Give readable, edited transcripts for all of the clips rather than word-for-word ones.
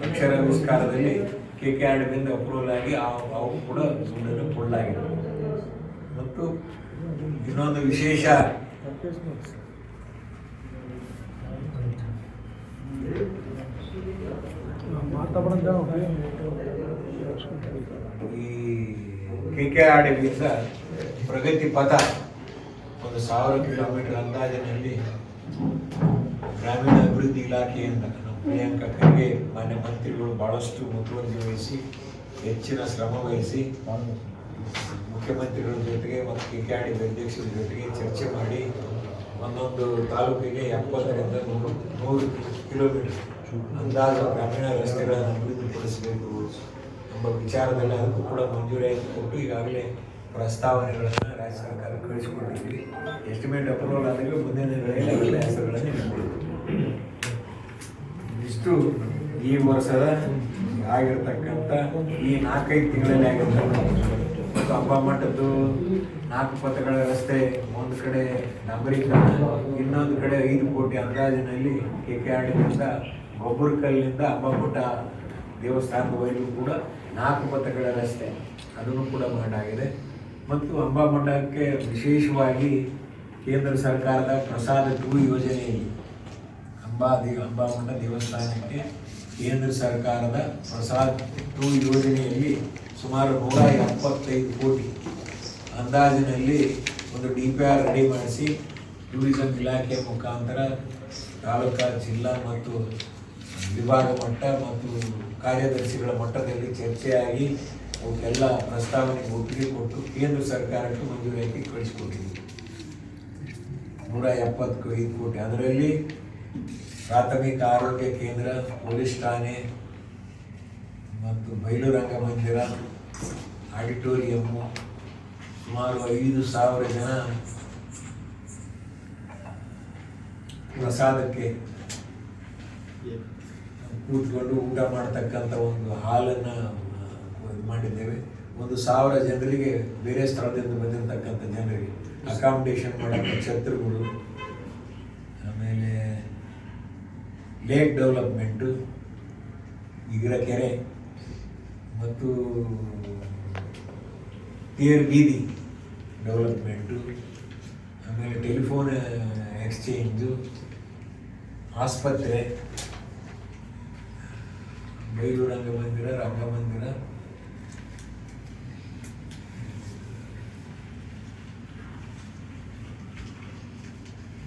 ಅಕ್ಷರಾವಿಷ್ಕಾರದಲ್ಲಿ KKRDಬಿಯಿಂದ approval ಆಗಿ ಅವು ಕೂಡ ದುಡ್ಡನ್ನು ಕೊಡಲಾಗಿದೆ. ಮತ್ತು ಇನ್ನೊಂದು ವಿಶೇಷ, ಈ KKRDಬಿಯಿಂದ ಪ್ರಗತಿ ಪಥ 1,000 ಕಿಲೋಮೀಟರ್ ಅಂದಾಜಿನಲ್ಲಿ ಗ್ರಾಮೀಣ ಅಭಿವೃದ್ಧಿ ಇಲಾಖೆಯಿಂದ ಪ್ರಿಯಾಂಕ ಖರ್ಗೆ ಮಾನ್ಯ ಮಂತ್ರಿಗಳು ಬಹಳಷ್ಟು ಮುತುವರ್ಜಿ ವಹಿಸಿ ಹೆಚ್ಚಿನ ಶ್ರಮ ವಹಿಸಿ ಮುಖ್ಯಮಂತ್ರಿಗಳ ಜೊತೆಗೆ ಮತ್ತು KKRDಬಿ ಅಧ್ಯಕ್ಷರ ಜೊತೆಗೆ ಚರ್ಚೆ ಮಾಡಿ ಒಂದೊಂದು ತಾಲೂಕಿಗೆ 70ರಿಂದ 100 ಕಿಲೋಮೀಟರ್ ಅಂದಾಜು ಗ್ರಾಮೀಣ ರಸ್ತೆಗಳನ್ನು ಅಭಿವೃದ್ಧಿಪಡಿಸಬೇಕು ಎಂಬ ವಿಚಾರದಲ್ಲಿ ಅದಕ್ಕೂ ಕೂಡ ಮಂಜೂರಾತಿ ಕೊಟ್ಟು ಈಗಾಗಲೇ ಪ್ರಸ್ತಾವನೆಗಳನ್ನು ರಾಜ್ಯ ಸರ್ಕಾರ ಕಳಿಸಿಕೊಟ್ಟಿದ್ವಿ. ಎಸ್ಟಿಮೇಟ್ ಅಪ್ರೂವಲ್ ಆದಾಗ ಮುಂದಿನ ದಿನಗಳಲ್ಲಿ ಅವೆಲ್ಲ ಹೆಸರುಗಳನ್ನು ಇಟ್ಕೊಳ್ತೀವಿ. ಇಷ್ಟು ಈ ವರ್ಷದ ಆಗಿರ್ತಕ್ಕಂಥ ಈ 4-5 ತಿಂಗಳಲ್ಲಿ ಆಗಿರ್ತಕ್ಕಂಥ ಅಂಬಾಮಠದ್ದು 4 ಪಥಗಳ ರಸ್ತೆ, ಒಂದು ಕಡೆ ಡಾಂಬರೀಕರಣ, ಇನ್ನೊಂದು ಕಡೆ 5 ಕೋಟಿ ಅಂದಾಜಿನಲ್ಲಿ KKRDಬಿಯಿಂದ ಗೊಬ್ಬರಕಲ್ಲಿಂದ ಅಂಬಾಮಠ ದೇವಸ್ಥಾನದವರೆಗೂ ಕೂಡ 4 ಪಥಗಳ ರಸ್ತೆ ಅದನ್ನು ಕೂಡ ಮಾಡಾಗಿದೆ. ಮತ್ತು ಅಂಬಾಮಠಕ್ಕೆ ವಿಶೇಷವಾಗಿ ಕೇಂದ್ರ ಸರ್ಕಾರದ ಪ್ರಸಾದ 2 ಯೋಜನೆಯಲ್ಲಿ ಅಂಬಾಮಠ ದೇವಸ್ಥಾನಕ್ಕೆ ಕೇಂದ್ರ ಸರ್ಕಾರದ ಪ್ರಸಾದ್ 2 ಯೋಜನೆಯಲ್ಲಿ ಸುಮಾರು 175 ಕೋಟಿ ಅಂದಾಜಿನಲ್ಲಿ ಒಂದು DPR ರೆಡಿ ಮಾಡಿಸಿ ಟೂರಿಸಂ ಇಲಾಖೆ ಮುಖಾಂತರ ತಾಲೂಕಾ, ಜಿಲ್ಲಾ ಮತ್ತು ವಿಭಾಗ ಮಟ್ಟ ಮತ್ತು ಕಾರ್ಯದರ್ಶಿಗಳ ಮಟ್ಟದಲ್ಲಿ ಚರ್ಚೆಯಾಗಿ ಅವಕ್ಕೆಲ್ಲ ಪ್ರಸ್ತಾವನೆಗೆ ಒಪ್ಪಿಗೆ ಕೊಟ್ಟು ಕೇಂದ್ರ ಸರ್ಕಾರಕ್ಕೆ ಮಂಜೂರಾತಿ ಕಳಿಸಿಕೊಟ್ಟಿದ್ವಿ. 175 ಕೋಟಿ. ಅದರಲ್ಲಿ ಪ್ರಾಥಮಿಕ ಆರೋಗ್ಯ ಕೇಂದ್ರ, ಪೊಲೀಸ್ ಠಾಣೆ ಮತ್ತು ಬಯಲು ರಂಗಮಂದಿರ, ಆಡಿಟೋರಿಯಮ್ಮು, ಸುಮಾರು 5,000 ಜನ ಪ್ರಸಾದಕ್ಕೆ ಕೂತ್ಕೊಂಡು ಊಟ ಮಾಡ್ತಕ್ಕಂಥ ಒಂದು ಹಾಲನ್ನು ಮಾಡಿದ್ದೇವೆ. 1,000 ಜನರಿಗೆ ಬೇರೆ ಸ್ಥಳದಿಂದ ಬಂದಿರತಕ್ಕಂಥ ಜನರಿಗೆ ಅಕಾಮಿಡೇಷನ್ ಮಾಡೋಕ್ಕೆ ಛತ್ರಗಳು, ಆಮೇಲೆ ಲೇಕ್ ಡೆವಲಪ್ಮೆಂಟು, ಈಗಿನ ಕೆರೆ ಮತ್ತು ತೇರು ಬೀದಿ ಡೆವಲಪ್ಮೆಂಟು, ಆಮೇಲೆ ಟೆಲಿಫೋನ್ ಎಕ್ಸ್ಚೇಂಜು, ಆಸ್ಪತ್ರೆ, ಬಯಲು ರಂಗಮಂದಿರ,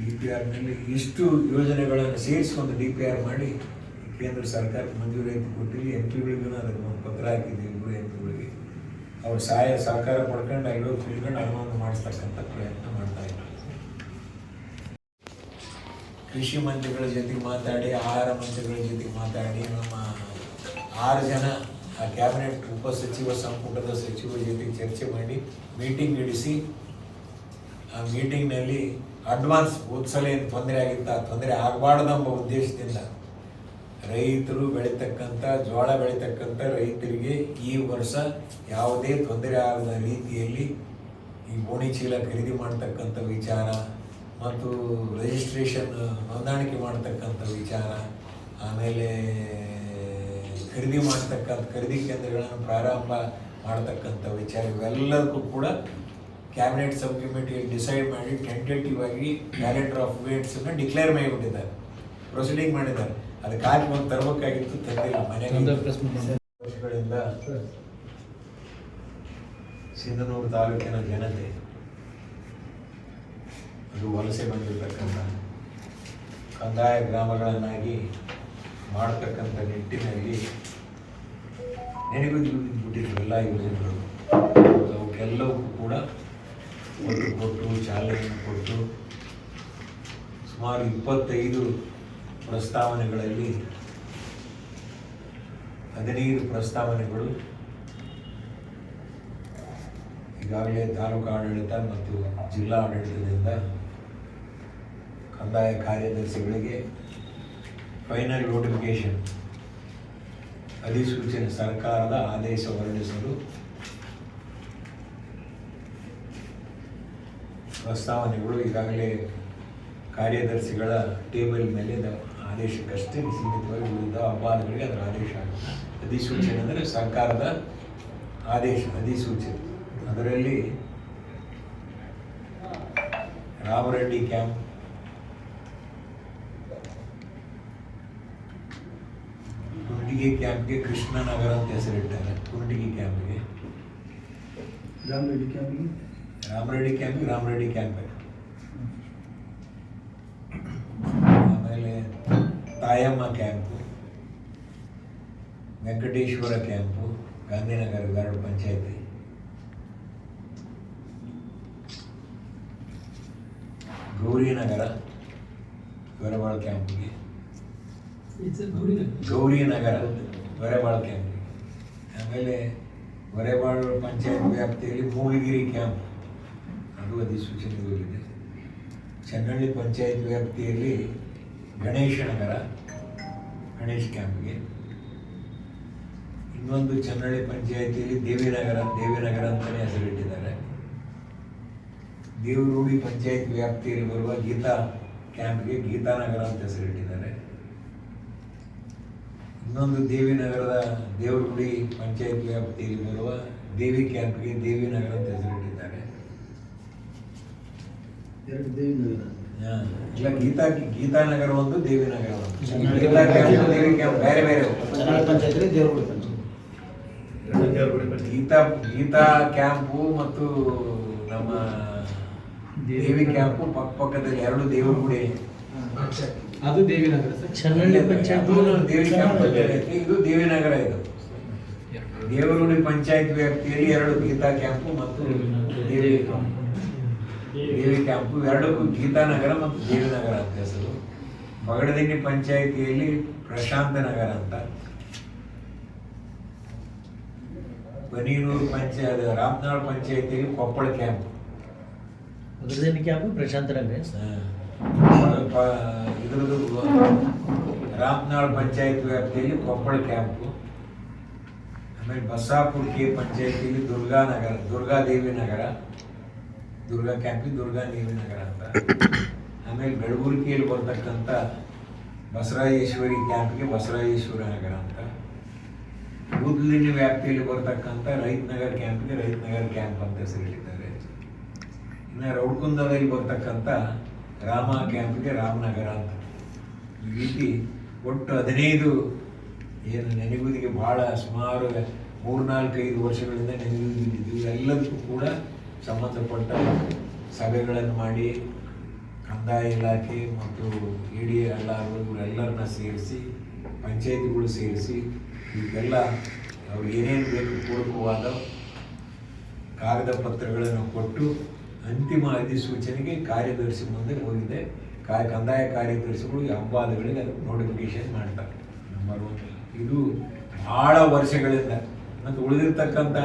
DPRನಲ್ಲಿ ಇಷ್ಟು ಯೋಜನೆಗಳನ್ನು ಸೇರಿಸ್ಕೊಂಡು DPR ಮಾಡಿ ಕೇಂದ್ರ ಸರ್ಕಾರಕ್ಕೆ ಮಂಜೂರಾತಿ ಕೊಟ್ಟಿವಿ. MP ಗಳಿಗೂ ಅದಕ್ಕೆ ಒಂದು ಪತ್ರ ಹಾಕಿದ್ದೀವಿ. 3 MP ಅವ್ರ ಸಹಾಯ ಸಹಕಾರ ಪಡ್ಕೊಂಡು ಎಲ್ಲರೂ ತಿಳ್ಕೊಂಡು ಅನುಮೋದನೆ ಮಾಡಿಸ್ತಕ್ಕಂಥ ಪ್ರಯತ್ನ ಮಾಡ್ತಾ ಇದ್ದಾರೆ. ಕೃಷಿ ಮಂತ್ರಿಗಳ ಜೊತೆಗೆ ಮಾತಾಡಿ, ಆಹಾರ ಮಂತ್ರಿಗಳ ಜೊತೆಗೆ ಮಾತಾಡಿ, ನಮ್ಮ 6 ಜನ ಕ್ಯಾಬಿನೆಟ್ ಉಪ ಸಚಿವ ಸಂಪುಟದ ಸಚಿವರ ಜೊತೆಗೆ ಚರ್ಚೆ ಮಾಡಿ ಮೀಟಿಂಗ್ ನಡೆಸಿ, ಆ ಮೀಟಿಂಗ್ನಲ್ಲಿ ಅಡ್ವಾನ್ಸ್ ಸಲ ಏನು ತೊಂದರೆ ಆಗಿತ್ತು, ಆ ತೊಂದರೆ ಆಗಬಾರ್ದೆಂಬ ಉದ್ದೇಶದಿಂದ ರೈತರು ಬೆಳೀತಕ್ಕಂಥ ಜೋಳ ಬೆಳೀತಕ್ಕಂಥ ರೈತರಿಗೆ ಈ ವರ್ಷ ಯಾವುದೇ ತೊಂದರೆ ಆಗದ ರೀತಿಯಲ್ಲಿ ಈ ಗೋಣಿ ಚೀಲ ಖರೀದಿ ಮಾಡ್ತಕ್ಕಂಥ ವಿಚಾರ ಮತ್ತು ರಿಜಿಸ್ಟ್ರೇಷನ್ ನೋಂದಾಣಿಕೆ ಮಾಡ್ತಕ್ಕಂಥ ವಿಚಾರ, ಆಮೇಲೆ ಖರೀದಿ ಕೇಂದ್ರಗಳನ್ನು ಪ್ರಾರಂಭ ಮಾಡ್ತಕ್ಕಂಥ ವಿಚಾರ, ಇವೆಲ್ಲದಕ್ಕೂ ಕೂಡ ಕ್ಯಾಬಿನೆಟ್ ಸಬ್ ಕಮಿಟಿಯಲ್ಲಿ ಡಿಸೈಡ್ ಮಾಡಿ ಟೆಂಟೇಟಿವ್ ಆಗಿ ಕ್ಯಾಲೆಂಡರ್ ಆಫ್ ಇವೆಂಟ್ಸನ್ನು ಡಿಕ್ಲೇರ್ ಮಾಡಿಬಿಟ್ಟಿದ್ದಾರೆ, ಪ್ರೊಸೀಡಿಂಗ್ ಮಾಡಿದ್ದಾರೆ. ಅದಕ್ಕೆ ಹಾಕಿ ಒಂದು ತರಬೇಕಾಗಿತ್ತು, ತಂದಿಲ್ಲ. ಮನೆಯಿಂದ ವರ್ಷಗಳಿಂದ ಸಿಂಧನೂರು ತಾಲೂಕಿನ ಜನತೆ ಅದು ವಲಸೆ ಬಂದಿರತಕ್ಕಂಥ ಕಂದಾಯ ಗ್ರಾಮಗಳನ್ನಾಗಿ ಮಾಡತಕ್ಕಂಥ ನಿಟ್ಟಿನಲ್ಲಿ ನೆನೆಗುದಿಬಿಟ್ಟಿದ್ರು ಎಲ್ಲ ಯೋಜನೆಗಳು. ಅವಕ್ಕೆಲ್ಲವೂ ಕೂಡ ಒತ್ತು ಕೊಟ್ಟು ಚಾಲನೆ ಕೊಟ್ಟು ಸುಮಾರು 25 ಪ್ರಸ್ತಾವನೆಗಳಲ್ಲಿ 15 ಪ್ರಸ್ತಾವನೆಗಳು ಈಗಾಗಲೇ ತಾಲೂಕು ಆಡಳಿತ ಮತ್ತು ಜಿಲ್ಲಾ ಆಡಳಿತದಿಂದ ಕಂದಾಯ ಕಾರ್ಯದರ್ಶಿಗಳಿಗೆ ಫೈನಲ್ ನೋಟಿಫಿಕೇಶನ್ ಅಧಿಸೂಚನೆ ಸರ್ಕಾರದ ಆದೇಶ ಹೊರಡಿಸಲು ಪ್ರಸ್ತಾವನೆಗಳು ಈಗಾಗಲೇ ಕಾರ್ಯದರ್ಶಿಗಳ ಟೇಬಲ್ ಮೇಲೆ ಆದೇಶಕ್ಕಷ್ಟೇ ಸೀಮಿತವಾಗಿ ಉಳಿದ ಹಬ್ಬಗಳಿಗೆ ಅದರ ಆದೇಶ ಆಗುತ್ತೆ. ಅಧಿಸೂಚನೆ ಅಂದರೆ ಸರ್ಕಾರದ ಆದೇಶ, ಅಧಿಸೂಚನೆ. ಅದರಲ್ಲಿ ರಾಮರೆಡ್ಡಿ ಕ್ಯಾಂಪ್, ಕುಂಟಿಗಿ ಕ್ಯಾಂಪ್ಗೆ ಕೃಷ್ಣನಗರ ಅಂತ ಹೆಸರಿಟ್ಟಾರೆ. ಕುಂಟಿಗಿ ಕ್ಯಾಂಪ್ಗೆ ರಾಮರೆಡ್ಡಿ ಕ್ಯಾಂಪ್. ಆಮೇಲೆ ತಾಯಮ್ಮ ಕ್ಯಾಂಪು, ವೆಂಕಟೇಶ್ವರ ಕ್ಯಾಂಪು, ಗಾಂಧಿನಗರ 2 ಪಂಚಾಯತಿ, ಗೌರಿನಗರ ವೆರಬಾಳ್ ಕ್ಯಾಂಪಿಗೆ, ಗೌರಿನಗರ ವೆರಬಾಳ್ ಕ್ಯಾಂಪಿಗೆ. ಆಮೇಲೆ ವೆರಬಾಳ್ ಪಂಚಾಯತ್ ವ್ಯಾಪ್ತಿಯಲ್ಲಿ ಮೂಲಿಗಿರಿ ಕ್ಯಾಂಪ್, ಅದು ಅಧಿಸೂಚನೆ ಹೋಗಿದೆ. ಚನ್ನಹಳ್ಳಿ ಪಂಚಾಯತ್ ವ್ಯಾಪ್ತಿಯಲ್ಲಿ ಗಣೇಶನಗರ, ಗಣೇಶ್ ಕ್ಯಾಂಪ್ಗೆ. ಇನ್ನೊಂದು ಚನ್ನಹಳ್ಳಿ ಪಂಚಾಯತಿಯಲ್ಲಿ ದೇವಿನಗರ ಅಂತಲೇ ಹೆಸರಿಟ್ಟಿದ್ದಾರೆ. ದೇವರೂಡಿ ಪಂಚಾಯತ್ ವ್ಯಾಪ್ತಿಯಲ್ಲಿ ಬರುವ ಗೀತಾ ಕ್ಯಾಂಪ್ಗೆ ಗೀತಾನಗರ ಅಂತ ಹೆಸರಿಟ್ಟಿದ್ದಾರೆ. ಇನ್ನೊಂದು ದೇವಿನಗರದ ದೇವರಗುಡಿ ಪಂಚಾಯತ್ ವ್ಯಾಪ್ತಿಯಲ್ಲಿ ಬರುವ ದೇವಿ ಕ್ಯಾಂಪ್ಗೆ ದೇವಿನಗರ ಅಂತ ಹೆಸರಿಟ್ಟಿದ್ದಾರೆ. ಇಲ್ಲ, ಗೀತಾನಗರ ಒಂದು, ದೇವಿನಗರ ಒಂದು. ಗೀತಾ ಕ್ಯಾಂಪ್, ದೇವಿ ಕ್ಯಾಂಪ್ ಬೇರೆ ಬೇರೆ. ಗೀತಾ ಕ್ಯಾಂಪು ಮತ್ತು ನಮ್ಮ ದೇವಿ ಕ್ಯಾಂಪು ಪಕ್ಕದಲ್ಲಿ 2 ದೇವರಗುಡಿ. ಅದು ದೇವಿನಗರ. ಚನ್ನಹಳ್ಳಿ ಪಂಚಾಯತ್ ದೇವಿ ಕ್ಯಾಂಪ್, ಇದು ದೇವಿನಗರ. ಇದು ದೇವರಗುಡಿ ಪಂಚಾಯತ್ ವ್ಯಾಪ್ತಿಯಲ್ಲಿ 2 ಗೀತಾ ಕ್ಯಾಂಪು ಮತ್ತು ದೇವಿ ಕ್ಯಾಂಪು. 2ಕ್ಕೂ ಗೀತಾನಗರ ಮತ್ತು ದೇವಿನಗರ ಅಂತ ಹೆಸರು. ಬಗಡದಿನ್ನಿ ಪಂಚಾಯಿತಿಯಲ್ಲಿ ಪ್ರಶಾಂತ ನಗರ ಅಂತ. ಬನೀನೂರು ಪಂಚಾಯತ್, ರಾಮನಾಳ್ ಪಂಚಾಯಿತಿಯಲ್ಲಿ ಕೊಪ್ಪಳ ಕ್ಯಾಂಪ್. ಬಗಡದಿನ್ನಿ ಕ್ಯಾಂಪು ಪ್ರಶಾಂತ ನಗರ. ಇದ್ರದ್ದು ರಾಮನಾಳ್ ಪಂಚಾಯತ್ ವ್ಯಾಪ್ತಿಯಲ್ಲಿ ಕೊಪ್ಪಳ ಕ್ಯಾಂಪು. ಆಮೇಲೆ ಬಸಾಪುರ್ ಕೆ ಪಂಚಾಯತಿಯಲ್ಲಿ ದುರ್ಗಾದೇವಿ ನಗರ, ದುರ್ಗಾ ಕ್ಯಾಂಪಿಗೆ ದುರ್ಗಾದೇವಿ ನಗರ ಅಂತ. ಆಮೇಲೆ ಬೆಳಗುರ್ಕಿಯಲ್ಲಿ ಬರ್ತಕ್ಕಂಥ ಬಸರಾಯೇಶ್ವರಿ ಕ್ಯಾಂಪ್ಗೆ ಬಸರಾಯೇಶ್ವರ ನಗರ ಅಂತ. ಕೂದಲಿನ ವ್ಯಾಪ್ತಿಯಲ್ಲಿ ಬರ್ತಕ್ಕಂಥ ರೈತನಗರ್ ಕ್ಯಾಂಪ್ಗೆ ರೈತನಗರ್ ಕ್ಯಾಂಪ್ ಅಂತ ಹೆಸರಿಟ್ಟಿದ್ದಾರೆ. ಇನ್ನು ರೌಡ್ಕುಂದದಲ್ಲಿ ಬರ್ತಕ್ಕಂಥ ರಾಮ ಕ್ಯಾಂಪ್ಗೆ ರಾಮನಗರ ಅಂತ. ಈ ರೀತಿ ಒಟ್ಟು 15 ಏನು ನೆನೆಗುದಿಗೆ ಭಾಳ ಸುಮಾರು 3-4-5 ವರ್ಷಗಳಿಂದ ನೆನೆಗುದಿದ್ದು ಎಲ್ಲದಕ್ಕೂ ಕೂಡ ಸಂಬಂಧಪಟ್ಟ ಸಭೆಗಳನ್ನು ಮಾಡಿ ಕಂದಾಯ ಇಲಾಖೆ ಮತ್ತು ಇವರೆಲ್ಲರನ್ನ ಸೇರಿಸಿ, ಪಂಚಾಯತಿಗಳು ಸೇರಿಸಿ, ಇವಕ್ಕೆಲ್ಲ ಅವ್ರು ಏನೇನು ಬೇಕು ಪೂರಕವಾದ ಕಾಗದ ಪತ್ರಗಳನ್ನು ಕೊಟ್ಟು ಅಂತಿಮ ಅಧಿಸೂಚನೆಗೆ ಕಾರ್ಯದರ್ಶಿ ಮುಂದೆ ಹೋಗಿದೆ. ಕಂದಾಯ ಕಾರ್ಯದರ್ಶಿಗಳು ಹಬ್ಬಗಳಿಗೆ ನೋಟಿಫಿಕೇಶನ್ ಮಾಡ್ತಾರೆ. ನಂಬರ್ 1 ಇದು ಭಾಳ ವರ್ಷಗಳಿಂದ. ಮತ್ತು ಉಳಿದಿರ್ತಕ್ಕಂಥ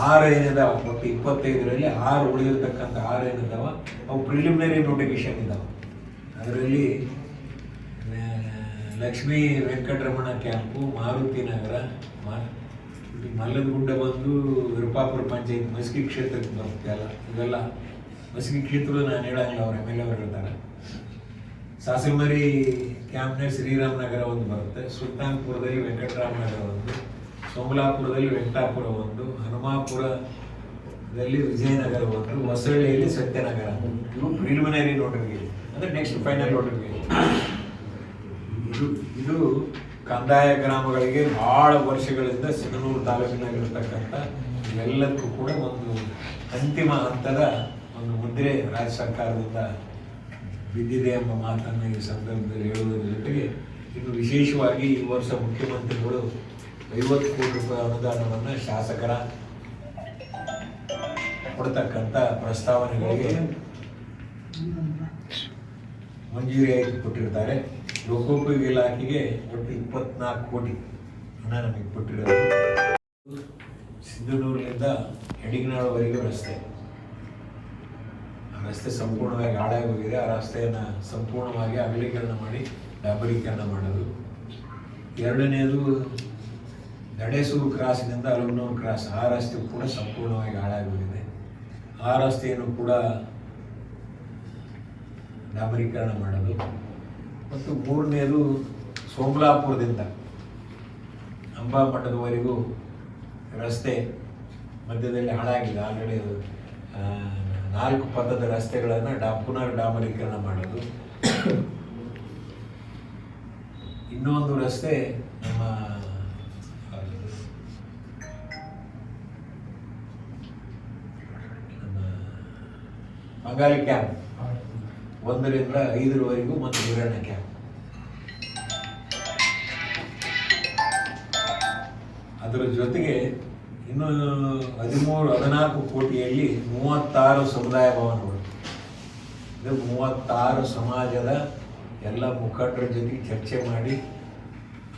6 ಏನಿದಾವ, ಒಟ್ಟು 25ರಲ್ಲಿ 6 ಉಳಿದಿರ್ತಕ್ಕಂಥ 6 ಏನಿದಾವ ಅವು ಪ್ರಿಲಿಮಿನರಿ ನೋಟಿಫಿಕೇಶನ್ ಇದ್ದಾವೆ. ಅದರಲ್ಲಿ ಲಕ್ಷ್ಮೀ ವೆಂಕಟರಮಣ ಕ್ಯಾಂಪು, ಮಾರುತಿ ನಗರ, ಮಲ್ಲದಗುಡ್ಡ ಬಂದು ವಿರುಪಾಪುರ ಪಂಚಾಯತ್ ಮಸ್ಕಿ ಕ್ಷೇತ್ರಕ್ಕೆ ಬರುತ್ತೆ. ಅಲ್ಲ, ಇವೆಲ್ಲ ಮಸ್ಕಿ ಕ್ಷೇತ್ರ ನಾನು ಹೇಳಂಗಿಲ್ಲ, ಅವ್ರ MLA ಅವರು ಹೇಳ್ತಾರೆ. ಸಾಸಲಮರಿ ಕ್ಯಾಂಪ್ನ ಶ್ರೀರಾಮನಗರ ಒಂದು ಬರುತ್ತೆ. ಸುಲ್ತಾನ್ಪುರದಲ್ಲಿ ವೆಂಕಟರಾಮನಗರ ಒಂದು, ಸೋಮಲಾಪುರದಲ್ಲಿ ವೆಂಕಟಾಪುರ ಒಂದು, ಹನುಮಾಪುರದಲ್ಲಿ ವಿಜಯನಗರ ಒಂದು, ಹೊಸಳ್ಳಿಯಲ್ಲಿ ಸತ್ಯನಗರ. ಇವು ಪ್ರಿಲಿಮಿನರಿ ನೋಟಿಫಿಕೇಶನ್, ಅಂದರೆ ನೆಕ್ಸ್ಟ್ ಫೈನಲ್ ನೋಟಿಫಿಕೇಶನ್. ಇದು ಕಂದಾಯ ಗ್ರಾಮಗಳಿಗೆ ಭಾಳ ವರ್ಷಗಳಿಂದ ಸಿಂಧನೂರು ತಾಲೂಕಿನಾಗಿರ್ತಕ್ಕಂಥ ಇವೆಲ್ಲದಕ್ಕೂ ಕೂಡ ಒಂದು ಅಂತಿಮ ಹಂತದ ಒಂದು ಮುದ್ರೆ ರಾಜ್ಯ ಸರ್ಕಾರದಿಂದ ಬಿದ್ದಿದೆ ಎಂಬ ಮಾತನ್ನು ಈ ಸಂದರ್ಭದಲ್ಲಿ ಹೇಳುವುದರ ಜೊತೆಗೆ, ಇನ್ನು ವಿಶೇಷವಾಗಿ ಈ ವರ್ಷ ಮುಖ್ಯಮಂತ್ರಿಗಳು 50 ಕೋಟಿ ರೂಪಾಯಿ ಅನುದಾನವನ್ನು ಶಾಸಕರ ಕೊಡ್ತಕ್ಕಂಥ ಪ್ರಸ್ತಾವನೆಗಳಿಗೆ ಮಂಜೂರಿಯಾಗಿ ಕೊಟ್ಟಿರ್ತಾರೆ. ಲೋಕೋಪಯೋಗಿ ಇಲಾಖೆಗೆ ಒಟ್ಟು 24 ಕೋಟಿ ಹಣ ನಮಗೆ ಕೊಟ್ಟಿರೋದು. ಸಿಂಧನೂರಿನಿಂದ ಹೆಡಿಗನಾಳವರೆಗೂ ರಸ್ತೆ, ಆ ರಸ್ತೆ ಸಂಪೂರ್ಣವಾಗಿ ಹಾಳಾಗಿ ಹೋಗಿದೆ. ಆ ರಸ್ತೆಯನ್ನು ಸಂಪೂರ್ಣವಾಗಿ ಅಗಲೀಕರಣ ಮಾಡಿ ಡಾಂಬರೀಕರಣ ಮಾಡೋದು. 2ನೇದು ದಡೇಸೂರು ಕ್ರಾಸ್ನಿಂದ ಅಲುಗ್ನೂರು ಕ್ರಾಸ್, ಆ ರಸ್ತೆ ಕೂಡ ಸಂಪೂರ್ಣವಾಗಿ ಹಾಳಾಗಿ ಹೋಗಿದೆ. ಆ ರಸ್ತೆಯನ್ನು ಕೂಡ ಡಾಂಬರೀಕರಣ ಮಾಡೋದು. ಮತ್ತು ಮೂರನೇದು ಸೋಮಲಾಪುರದಿಂದ ಅಂಬಾಮಠದವರೆಗೂ ರಸ್ತೆ ಮಧ್ಯದಲ್ಲಿ ಹಾಳಾಗಿದೆ. ಆಲ್ರೆಡಿ 4 ಪಥದ ರಸ್ತೆಗಳನ್ನು ಪುನರ್ ಡಾಮರೀಕರಣ ಮಾಡೋದು. ಇನ್ನೊಂದು ರಸ್ತೆ ನಮ್ಮ ಬಂಗಾಲಿ ಕ್ಯಾಂಪ್ 1 ರಿಂದ 5 ಮತ್ತು ವೀರಣ್ಣ ಕ್ಯಾಂಪ್. ಅದರ ಜೊತೆಗೆ ಇನ್ನು 14 ಕೋಟಿಯಲ್ಲಿ 36 ಸಮುದಾಯ ಭವನಗಳು. ಇದು 36 ಸಮಾಜದ ಎಲ್ಲ ಮುಖಂಡರ ಜೊತೆ ಚರ್ಚೆ ಮಾಡಿ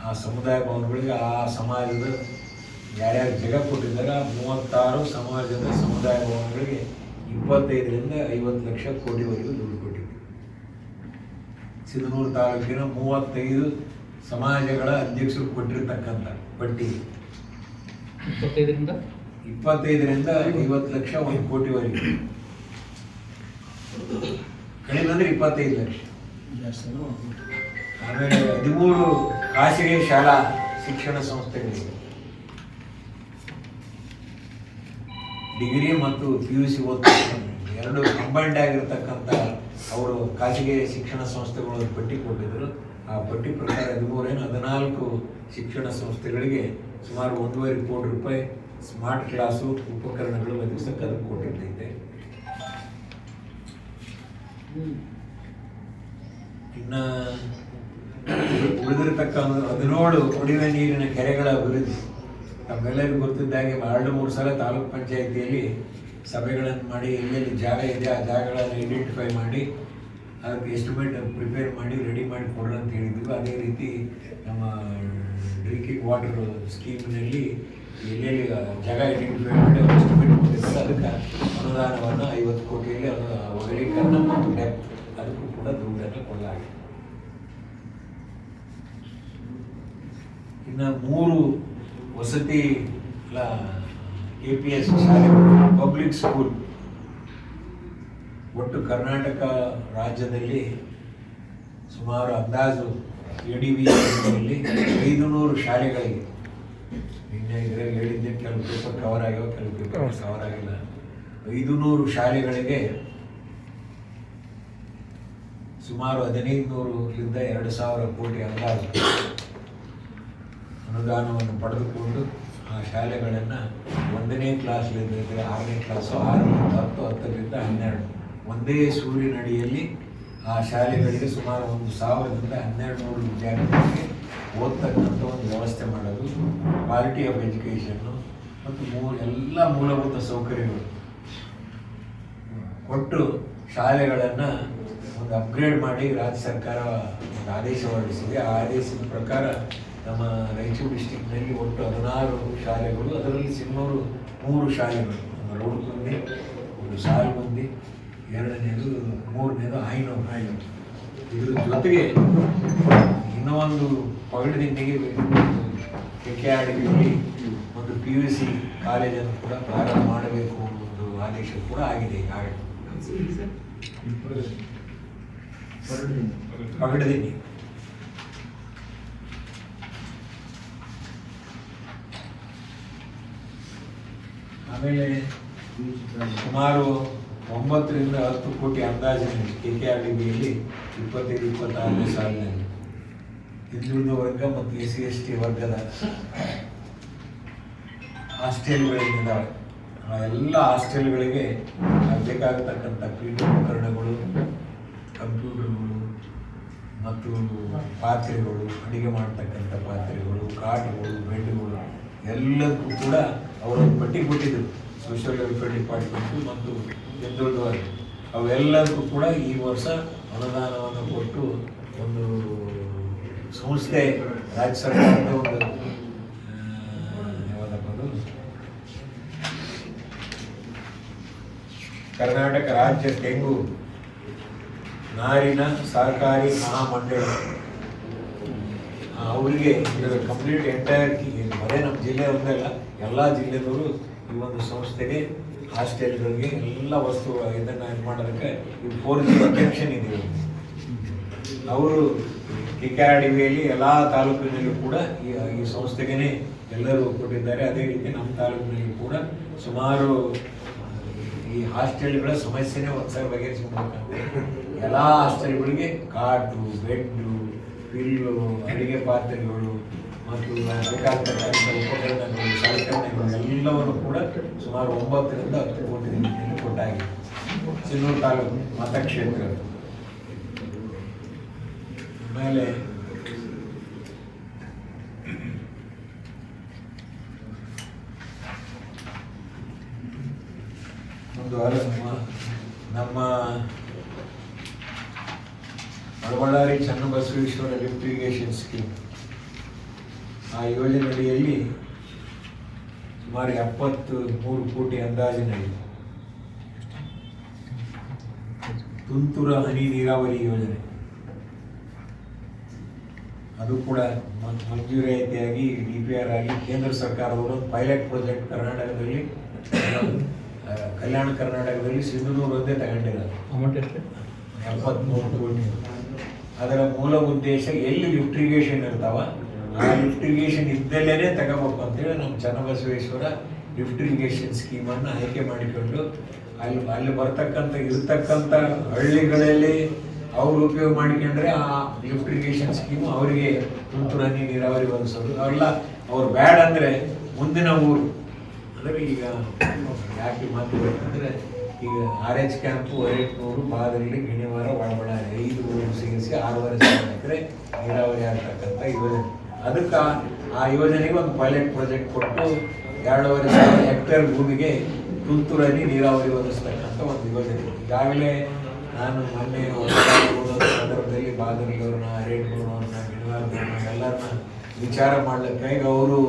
ಆ ಸಮುದಾಯ ಭವನಗಳಿಗೆ ಆ ಸಮಾಜದ ಯಾರ್ಯಾರು ಜಾಗ ಕೊಟ್ಟಿದ್ದಾರೆ 36 ಸಮಾಜದ ಸಮುದಾಯ ಭವನಗಳಿಗೆ 25 ರಿಂದ 50 ಲಕ್ಷ ಕೋಟಿವರೆಗೂ ದುಡ್ಡು ಕೊಟ್ಟಿದೆ. ಸಿಂಧನೂರು ತಾಲೂಕಿನ 35 ಸಮಾಜಗಳ ಅಧ್ಯಕ್ಷರು ಕೊಟ್ಟಿರ್ತಕ್ಕಂಥ ಪಟ್ಟಿ 25 ರಿಂದ 50 ಲಕ್ಷ 1 ಕೋಟಿವರೆಗೆ, ಕಡಿಮೆ ಅಂದ್ರೆ 25 ಲಕ್ಷ. ಆಮೇಲೆ 13 ಖಾಸಗಿ ಶಾಲಾ ಶಿಕ್ಷಣ ಸಂಸ್ಥೆಗಳಿವೆ. ಡಿಗ್ರಿ ಮತ್ತು PUC ಎರಡು ಕಂಬೈಂಡ್ ಆಗಿರ್ತಕ್ಕಂಥ ಅವರು ಖಾಸಗಿ ಶಿಕ್ಷಣ ಸಂಸ್ಥೆಗಳು ಪಟ್ಟಿ ಕೊಟ್ಟಿದ್ದರು. ಆ ಪಟ್ಟಿ ಪ್ರಕಾರ 14 ಶಿಕ್ಷಣ ಸಂಸ್ಥೆಗಳಿಗೆ ಸುಮಾರು 1.5 ಕೋಟಿ ರೂಪಾಯಿ ಸ್ಮಾರ್ಟ್ ಕ್ಲಾಸು ಉಪಕರಣಗಳು ಒದಗಿಸಕ್ಕೆ ಅದಕ್ಕೆ ಕೊಟ್ಟಿರ್ತೈತೆ. ಇನ್ನು ಉಳಿದಿರತಕ್ಕ 17 ಕುಡಿಯುವ ನೀರಿನ ಕೆರೆಗಳ ಅಭಿವೃದ್ಧಿ. ನಮ್ಮೆಲ್ಲರಿಗೂ ಗೊತ್ತಿದ್ದಾಗೆ 2-3 ಸಲ ತಾಲೂಕ್ ಪಂಚಾಯಿತಿಯಲ್ಲಿ ಸಭೆಗಳನ್ನು ಮಾಡಿ ಎಲ್ಲೆಲ್ಲಿ ಜಾಗ ಇದೆ ಆ ಜಾಗಗಳನ್ನು ಐಡೆಂಟಿಫೈ ಮಾಡಿ ಅದಕ್ಕೆ ಎಸ್ಟಿಮೇಟ್ ಪ್ರಿಪೇರ್ ಮಾಡಿ ರೆಡಿ ಮಾಡಿ ಕೊಡ್ರಿ ಅಂತ ಹೇಳಿದ್ವಿ. ಅದೇ ರೀತಿ ನಮ್ಮ ಡ್ರಿಂಕಿಂಗ್ ವಾಟರ್ ಸ್ಕೀಮ್ನಲ್ಲಿ ಎಲ್ಲೆಲ್ಲಿ ಜಾಗ ಐಡೆಂಟಿಫೈ ಮಾಡಿ ಎಸ್ಟಿಮೇಟ್ ಕೊಟ್ಟಿದ್ದಾರೆ. ಅದಕ್ಕೆ ಅನುದಾನವನ್ನು 50 ಕೋಟಿಯಲ್ಲಿ ಅಗಲೀಕರಣ ಮತ್ತು ಡೆಪ್ ಅದಕ್ಕೂ ಕೂಡ ದುಡ್ಡನ್ನು ಕೊಡಲಾಗಿದೆ. ಇನ್ನು 3 ವಸತಿ KPS ಶಾಲೆಗಳು, ಪಬ್ಲಿಕ್ ಸ್ಕೂಲ್. ಒಟ್ಟು ಕರ್ನಾಟಕ ರಾಜ್ಯದಲ್ಲಿ ಸುಮಾರು ಅಂದಾಜು ADVಯಲ್ಲಿ 500 ಶಾಲೆಗಳಿಗೆ. ನಿನ್ನೆ ಇದರಲ್ಲಿ ಹೇಳಿದ್ದೆ, ಕೆಲವು ಪೇಪರ್ ಕವರ್ ಆಗ್ಯಾವ, ಕೆಲವು ಪೇಪರ್ ಕವರ್ ಆಗಿಲ್ಲ. 500 ಶಾಲೆಗಳಿಗೆ ಸುಮಾರು 1500ರಿಂದ 2000 ಕೋಟಿ ಅಂದಾಜು ಅನುದಾನವನ್ನು ಪಡೆದುಕೊಂಡು ಆ ಶಾಲೆಗಳನ್ನು 1ನೇ ಕ್ಲಾಸ್ಲಿಂದ 6ನೇ ಕ್ಲಾಸು 6, 10, 10ರಿಂದ 12 ಒಂದೇ ಸೂರಿನಡಿಯಲ್ಲಿ ಆ ಶಾಲೆಗಳಿಗೆ ಸುಮಾರು 1000ರಿಂದ 1200 ವಿದ್ಯಾರ್ಥಿಗಳಿಗೆ ಓದ್ತಕ್ಕಂಥ ಒಂದು ವ್ಯವಸ್ಥೆ ಮಾಡೋದು, ಕ್ವಾಲಿಟಿ ಆಫ್ ಎಜುಕೇಷನ್ನು ಮತ್ತು ಎಲ್ಲ ಮೂಲಭೂತ ಸೌಕರ್ಯಗಳು ಕೊಟ್ಟು ಶಾಲೆಗಳನ್ನು ಒಂದು ಅಪ್ಗ್ರೇಡ್ ಮಾಡಿ ರಾಜ್ಯ ಸರ್ಕಾರ ಒಂದು ಆದೇಶ ಹೊರಡಿಸಿದೆ. ಆ ಆದೇಶದ ಪ್ರಕಾರ ನಮ್ಮ ರಾಯಚೂರು ಡಿಸ್ಟಿಕ್ನಲ್ಲಿ ಒಟ್ಟು 16 ಶಾಲೆಗಳು, ಅದರಲ್ಲಿ ಸಿನ್ನೂರು 3 ಶಾಲೆಗಳು, ಒಂದು ರೌಡ್ಗುಂದಿ, ಒಂದು ಸಾಲ್ಗುಂದಿ, 2ನೇದು 3ನೇದು ಆಯ್ನೂರು. ಇದ್ರ ಜೊತೆಗೆ ಇನ್ನೂ ಒಂದು ಪಗಡದಿಂಡಿಗೆ KKRDಯಲ್ಲಿ ಒಂದು PUC ಕಾಲೇಜನ್ನು ಕೂಡ ಪ್ರಾರಂಭ ಮಾಡಬೇಕು ಅನ್ನೋ ಒಂದು ಆದೇಶ ಕೂಡ ಆಗಿದೆ ಈಗಾಗಲೇ. ಪಗಡದಿಂಡಿ ಆಮೇಲೆ ಸುಮಾರು 9 ರಿಂದ 10 ಕೋಟಿ ಅಂದಾಜಿನಲ್ಲಿ KKRDBಯಲ್ಲಿ 25-26ನೇ ಸಾಲಿನಲ್ಲಿ ಹಿಂದುಳಿದ ವರ್ಗ ಮತ್ತು SC/ST ವರ್ಗದ ಹಾಸ್ಟೆಲ್ಗಳಿದ್ದಾವೆ. ಆ ಎಲ್ಲ ಹಾಸ್ಟೆಲ್ಗಳಿಗೆ ಬೇಕಾಗತಕ್ಕಂಥ ಪೀಠ ಉಪಕರಣಗಳು, ಕಂಪ್ಯೂಟರ್ಗಳು ಮತ್ತು ಪಾತ್ರೆಗಳು, ಅಡುಗೆ ಮಾಡ್ತಕ್ಕಂಥ ಪಾತ್ರೆಗಳು, ಕಾಟ್ಗಳು, ಬೆಡ್ಗಳು ಎಲ್ಲದಕ್ಕೂ ಕೂಡ ಅವರೊಂದು ಪಟ್ಟಿ ಕೊಟ್ಟಿದ್ದರು ಸೋಷಿಯಲ್ ವೆಲ್ಫೇರ್ ಡಿಪಾರ್ಟ್ಮೆಂಟು ಮತ್ತು ಹಿಂದುಳಿದವರು. ಅವೆಲ್ಲದಕ್ಕೂ ಕೂಡ ಈ ವರ್ಷ ಅನುದಾನವನ್ನು ಕೊಟ್ಟು ಒಂದು ಸಂಸ್ಥೆ ರಾಜ್ಯ ಸರ್ಕಾರದ ಒಂದು ಕರ್ನಾಟಕ ರಾಜ್ಯ ತೆಂಗು ನಾರಿನ ಸಹಕಾರಿ ಮಹಾಮಂಡಳ ಅವರಿಗೆ ಇದರ ಕಂಪ್ಲೀಟ್ ಎಂಟೈರ್ ಬರೀ ನಮ್ಮ ಜಿಲ್ಲೆ ಒಂದೇ ಅಲ್ಲ, ಎಲ್ಲ ಜಿಲ್ಲೆದವರು ಈ ಒಂದು ಸಂಸ್ಥೆಗೆ ಹಾಸ್ಟೆಲ್ಗಳಿಗೆ ಎಲ್ಲ ವಸ್ತು ಇದನ್ನು ಇದು ಮಾಡೋದಕ್ಕೆ ಇದು 4G ಕನೆಕ್ಷನ್ ಇದೆ. ಅವರು KKRDBಯಲ್ಲಿ ಎಲ್ಲ ತಾಲೂಕಿನಲ್ಲೂ ಕೂಡ ಈ ಸಂಸ್ಥೆಗೆ ಎಲ್ಲರೂ ಕೊಟ್ಟಿದ್ದಾರೆ. ಅದೇ ರೀತಿ ನಮ್ಮ ತಾಲೂಕಿನಲ್ಲಿ ಕೂಡ ಸುಮಾರು ಈ ಹಾಸ್ಟೆಲ್ಗಳ ಸಮಸ್ಯೆನೇ ಒಂದ್ಸರಿ ಬಗೆಹರಿಸ್ಕೊಳ್ಬೇಕಂತೆ ಎಲ್ಲ ಹಾಸ್ಟೆಲ್ಗಳಿಗೆ ಕಾಟು, ಬೆಡ್ಡು, ಪಿಲ್ಲು, ಅಡಿಗೆ ಪಾತ್ರೆಗಳು ಮತ್ತು ಬೇಕಾಗ್ತಕ್ಕಂಥ ಉಪಕರಣಗಳು, ಸಲಕರಣೆಗಳು ಎಲ್ಲವನ್ನು ಕೂಡ ಸುಮಾರು 9 ರಿಂದ 10 ಕೋಟಿ ರೂಪಾಯಿಯಲ್ಲಿ ಕೊಟ್ಟಾಗಿದೆ. ಸಿನ್ನೂರು ತಾಲೂಕು ಮತಕ್ಷೇತ್ರ. ಆಮೇಲೆ ಒಂದು ನಮ್ಮ ಮಳವಳ್ಳಾರಿ ಚನ್ನಬಸವೇಶ್ವರ ಲಿಫ್ಟ್ ಇರಿಗೇಷನ್ ಸ್ಕೀಮ್, ಆ ಯೋಜನೆಯಲ್ಲಿ ಸುಮಾರು 73 ಕೋಟಿ ಅಂದಾಜಿನಲ್ಲಿ ತುಂತುರು ಹನಿ ನೀರಾವರಿ ಯೋಜನೆ ಅದು ಕೂಡ ಮಂಜೂರಾತಿಯಾಗಿ DPR ಆಗಿ ಕೇಂದ್ರ ಸರ್ಕಾರವರು ಪೈಲಟ್ ಪ್ರಾಜೆಕ್ಟ್ ಕರ್ನಾಟಕದಲ್ಲಿ ಕಲ್ಯಾಣ ಕರ್ನಾಟಕದಲ್ಲಿ ಸಿಂಧನೂರು ಒಂದೇ ತಗೊಂಡಿರೋದು. ಅಮೌಂಟ್ ಎಷ್ಟು? 73 ಕೋಟಿ. ಅದರ ಮೂಲ ಉದ್ದೇಶ ಎಲ್ಲಿ ಲಿಫ್ಟ್ ಇರಿಗೇಷನ್ ಇರ್ತಾವ ಆ ಲಿಫ್ಟ್ ಇರಿಗೇಷನ್ ಇದ್ದಲ್ಲೇನೆ ತಗೋಬೇಕು ಅಂತೇಳಿ ನಮ್ಮ ಚನ್ನಬಸವೇಶ್ವರ ಲಿಫ್ಟ್ ಇರಿಗೇಷನ್ ಸ್ಕೀಮನ್ನು ಆಯ್ಕೆ ಮಾಡಿಕೊಂಡು ಅಲ್ಲಿ ಇರ್ತಕ್ಕಂಥ ಹಳ್ಳಿಗಳಲ್ಲಿ ಅವರು ಉಪಯೋಗ ಮಾಡಿಕೊಂಡ್ರೆ ಆ ಲಿಫ್ಟ್ ಇರಿಗೇಷನ್ ಸ್ಕೀಮು ಅವರಿಗೆ ತುಂತುರು ಹನಿ ನೀರಾವರಿ ಒದಗಿಸೋದು. ಅವೆಲ್ಲ ಅವ್ರು ಬ್ಯಾಡ್ ಅಂದರೆ ಮುಂದಿನ ಊರು ಅಂದರೆ ಈಗ ಯಾಕೆ ಮಾತಾಡ್ಬೇಕಂದ್ರೆ ಈಗ RH ಕ್ಯಾಂಪು, ಒರೇಟ್ನೂರು, ಬಾದರಳ್ಳಿ, ಗಿಣಿವಾರ, ಒಳಬಳ್ಳಾರಿ 5 ಊರು ಸೇರಿಸಿ 6,500 ಎಕರೆ ನೀರಾವರಿ ಆಗ್ತಕ್ಕಂಥ ಯೋಜನೆ. ಅದಕ್ಕೆ ಆ ಯೋಜನೆಗೆ ಒಂದು ಪೈಲಟ್ ಪ್ರಾಜೆಕ್ಟ್ ಕೊಟ್ಟು 2,500 ಹೆಕ್ಟೇರ್ ಭೂಮಿಗೆ ತುಂತುರು ಹನಿ ನೀರಾವರಿ ಒದಗಿಸ್ತಕ್ಕಂಥ ಒಂದು ಯೋಜನೆ. ಈಗಾಗಲೇ ನಾನು ಮೊನ್ನೆ ಸಂದರ್ಭದಲ್ಲಿ ಬಾದರಳ್ಳಿಯವ್ರನ್ನ, ಒರೇಟ್ನೂರವ್ರನ್ನ, ಗಿಣಿವಾರದವ್ರನ್ನ ಎಲ್ಲರನ್ನ ವಿಚಾರ ಮಾಡ್ಲಿಕ್ಕಾಗಿ ಅವರು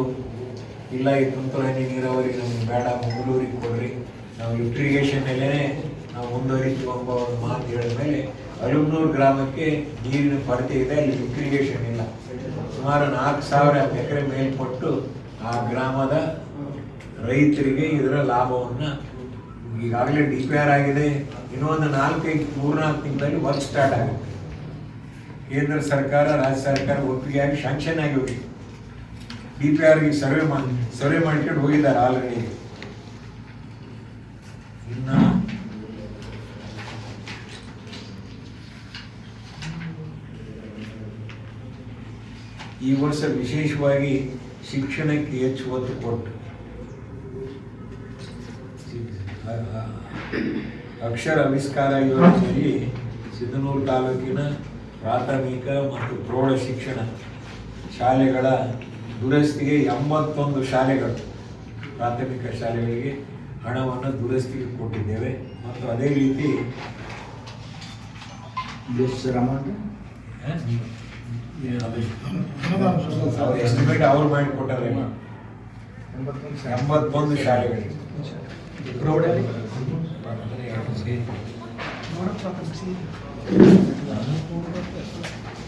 ಇಲ್ಲ ಈ ತುಂತುರು ಹನಿ ನೀರಾವರಿ ನಮ್ಗೆ ಬೇಡ, ಮಂಗಳೂರಿಗೆ ಕೊಡ್ರಿ, ನಾವು ಲಿಫ್ಟ್ ಇರಿಗೇಷನ್ನಲ್ಲೇ ನಾವು ಮುಂದುವರಿತೀವಿ ಎಂಬ ಒಂದು ಮಾತು ಹೇಳಿದ ಮೇಲೆ ಅಲುಮ್ನೂರು ಗ್ರಾಮಕ್ಕೆ ನೀರಿನ ಕೊರತೆ ಇದೆ, ಅಲ್ಲಿ ಲಿಫ್ಟ್ ಇರಿಗೇಷನ್ ಇಲ್ಲ. ಸುಮಾರು 4,000 ಎಕರೆ ಮೇಲ್ಪಟ್ಟು ಆ ಗ್ರಾಮದ ರೈತರಿಗೆ ಇದರ ಲಾಭವನ್ನು ಈಗಾಗಲೇ DPR ಆಗಿದೆ. ಇನ್ನೊಂದು 3-4 ತಿಂಗಳಲ್ಲಿ ವರ್ಕ್ ಸ್ಟಾರ್ಟ್ ಆಗುತ್ತೆ. ಕೇಂದ್ರ ಸರ್ಕಾರ, ರಾಜ್ಯ ಸರ್ಕಾರ ಒಪ್ಪಿಗೆಯಾಗಿ ಶಾಂಕ್ಷನ್ ಆಗಿ ಹೋಗಿ DPRಗೆ ಸರ್ವೆ ಮಾಡ್ಕೊಂಡು ಹೋಗಿದ್ದಾರೆ ಆಲ್ರೆಡಿ. ಇನ್ನು ಈ ವರ್ಷ ವಿಶೇಷವಾಗಿ ಶಿಕ್ಷಣಕ್ಕೆ ಹೆಚ್ಚು ಒತ್ತು ಕೊಟ್ಟು ಅಕ್ಷರ ಆವಿಷ್ಕಾರ ಯೋಜನೆಯಲ್ಲಿ ಸಿಂಧನೂರು ತಾಲೂಕಿನ ಪ್ರಾಥಮಿಕ ಮತ್ತು ಪ್ರೌಢ ಶಿಕ್ಷಣ ಶಾಲೆಗಳ ದುರಸ್ತಿಗೆ 81 ಶಾಲೆಗಳು, ಪ್ರಾಥಮಿಕ ಶಾಲೆಗಳಿಗೆ ಹಣವನ್ನು ದುರಸ್ತಿಗೆ ಕೊಟ್ಟಿದ್ದೇವೆ. ಮತ್ತು ಅದೇ ರೀತಿ ಎಸ್ಟಿಮೇಟ್ ಅವ್ರು ಮಾಡಿಕೊಟ್ಟಾರೆ 81 ಶಾಲೆಗಳಿಗೆ.